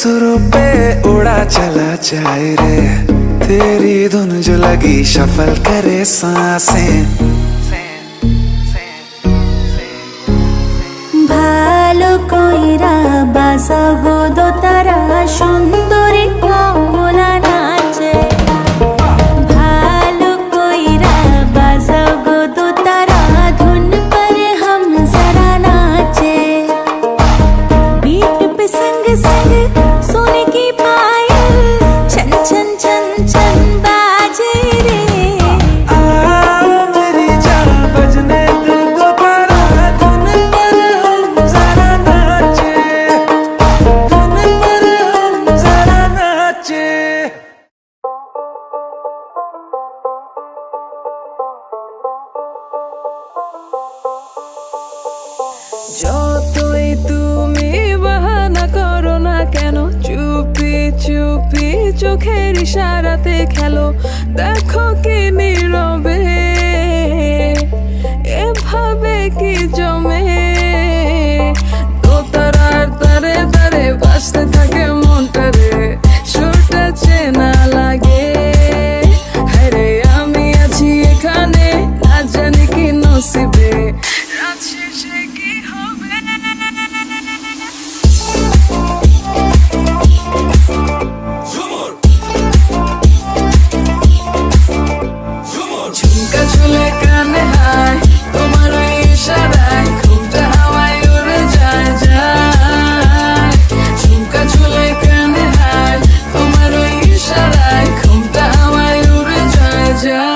सुरों पे उड़ा चला जाए रे, तेरी धुन जो लगी शफल करे सांसें। ভালো কইরা বাজাবো দোতারা সুন্দরী কমলা নাচে। ভালো কইরা বাজাবো দোতারা ধুন पर हम जरा नाचे। बीट पे संग संग सोने की पायल छन छन छन छन बाजे रे। मेरी जान बजने दे दोबारा धुन पर हम जरा नाचे, धुन पर हम जरा नाचे। যতই তুমি বাহানা করো না কেন, চুপি চুপি চোখের ইশারাতে খেলো। দেখো কি নীরবে এভাবে কি জমে, দোতারার তারে তারে বাজতে থাকে মনটারে, সুরটা চেনা লাগে। হরে আমি আছি এখানে, না জানি কি নসিবে, রাত শেষে কি হবে। ঝুমকা চুলে কানে হায়, তোমার ওই ইশারায় ঘুমটা হাওয়ায় উড়ে যায় যায়। ঝুমকা চুলে কানে হায়, তোমার ওই ইশারায় ঘুমটা হাওয়ায় উড়ে যায় যায়।